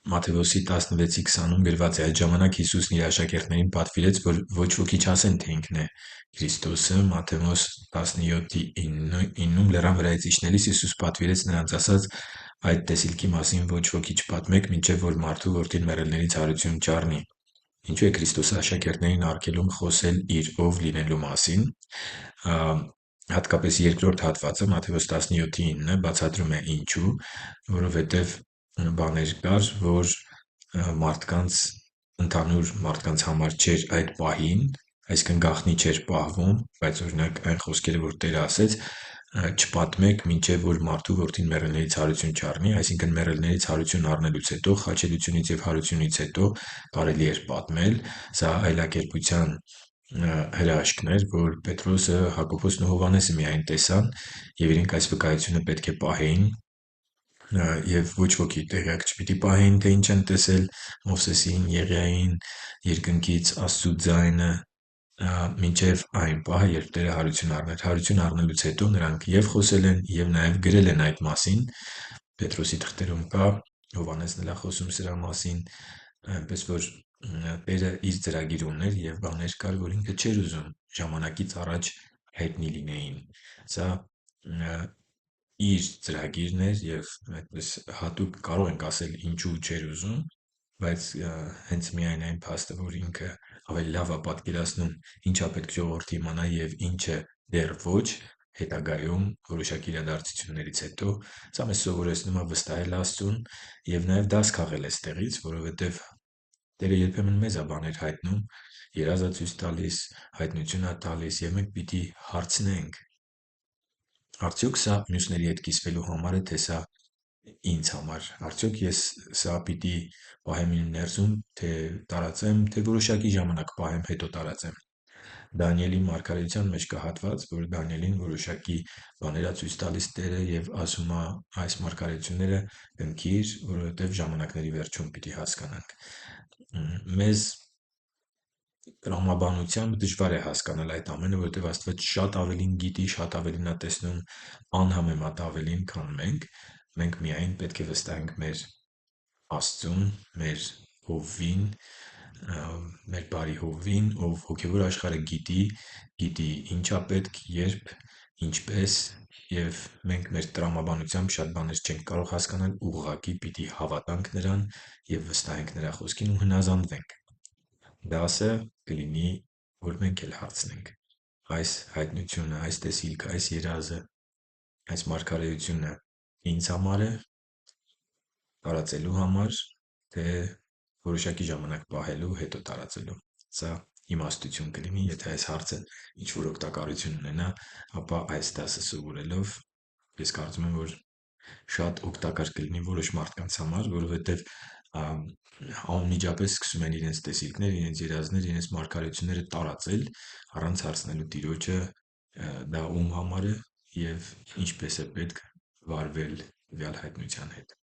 Մատթեոսի 16:20-ում գրված է. «Այդ ժամանակ Հիսուսն իր աշակերտներին պատվիրեց, որ ոչ ոքի չասեն, թե ինքն է Քրիստոսը»։ Մատթեոս 17:9-ում լեռան վրայից իջնելիս Հիսուս պատվիրեց նրանց, ասաց. «Այդ տեսիլքի մասին ոչ ոքի չպատմեք, մինչև որ Մարդու Որդին մեռելներից հարություն չառնի»։ Ինչու է Քրիստոսը աշակերտներին արգելում խոսել իր ով լինելու մասին։ Հատկապես երկրորդ հատվածը Մատթեոս 17:9 բացատրում է ինչու։ Որովհետև բաներ կար, որ ընդհանուր մարդկանց համար չէր այդ պահին, այսինքն գաղտնի չէր պահվում, բայց օրինակ այն խոսքերը, որ Տերը ասեց, չպատմեք, մինչև որ Մարդու Որդին մեռելներից հարություն չառնի, այսինքն մեռելներից հարություն առնելուց հետո, խաչելությունից և հարությունից հետո կարելի էր պատմել։ Սա այլակերպության հրաշքն էր, որ Պետրոսը, Հակոբոսն ու Հովհաննեսը միայն տեսան, և իրենք այս վկայությունը պետք է պահեին, և ոչ ոքի տեղյակ չպիտի պահեին, թե ինչ են տեսել Մովսեսին, Եղիային, երկնքից Աստծու ձայնը, մինչև այն պահը, երբ Տերը հարություն առներ։ Հարություն առնելուց հետո նրանք և խոսել են, և նաև գրել են այդ մասին։ Պետրոսի թղթերում կա, Հովհաննեսն էլ է խոսում սրա մասին, այնպես որ Տերը իր ծրագիր ուներ և բաներ կար, որ ինքը չէր ուզում ժամանակից առաջ հայտնի լինեին։ Սա իր ծրագիրն էր և այդպես հատուկ կարող ենք ասել ինչու չէր ուզում, բայց հենց միայն այն փաստը, որ ինքը ավելի լավ է պատկերացնում ինչա պետք ժողովրդը իմանա և ինչը դեռ ոչ, հետագայում որոշակի իրադարձություններից հետո, սա մեզ սովորեցնում է վստահել Աստծուն և նաև դաս քաղել այստեղից, որովհետև Տերը երբեմն մեզ է բաներ հայտնում, երազ է ցույց տալիս, հայտնություն է տալիս, և մենք պիտի հարցնենք. արդյոք սա մյուսների հետ կիսվելու համար է, թե սա ինձ համար։ Արդյոք ես սա պիտի պահեմ իմ ներսում, թե տարածեմ, թե որոշակի ժամանակ պահեմ, հետո տարածեմ։ Դանիելի մարգարեության մեջ կա հատված, որ Դանիելին որոշակի բաներ է ցույց տալիս Տերը և ասում է այս մարգարեությունները կնքիր, որովհետև ժամանակների վերջում պիտի հասկանանք։ Մեզ տրամաբանությամբ դժվար է հասկանալ այդ ամենը, որովհետև Աստված շատ ավելին գիտի, շատ ավելին է տեսնում, անհամեմատ ավելին, քան մենք։ Մենք միայն պետք է վստահենք մեր Աստծուն, մեր Հովվին, մեր բարի Հովվին, ով հոգևոր աշխարհը գիտի ինչա պետք, երբ, ինչպես, և մենք մեր տրամաբանությամբ շատ բաներ չենք կարող հասկանալ, ուղղակի պիտի հավատանք Նրան և վստահենք Նրա խոսքին ու հնազանդվենք։ Դասը կլինի, որ մենք էլ հարցնենք. այս հայտնությունը, այս տեսիլքը, այս երազը, այս մարգարեությունը ինձ համար է տարածելու համար, թե որոշակի ժամանակ պահելու, հետո տարածելու։ Սա իմաստություն կլինի, եթե այս հարցը ինչ-որ օգտակարություն ունենա, ապա այս դասը սովորելով ես կարծում եմ, որ շատ օգտակար կլինի որոշ մարդկանց համար, որովհետև անմիջապես սկսում են իրենց տեսիլքները, իրենց երազները, իրենց մարգարեությունները տարածել, առանց հարցնելու Տիրոջը դա ում համար է և ինչպես է պետք վարվել տվյալ հայտնության հետ։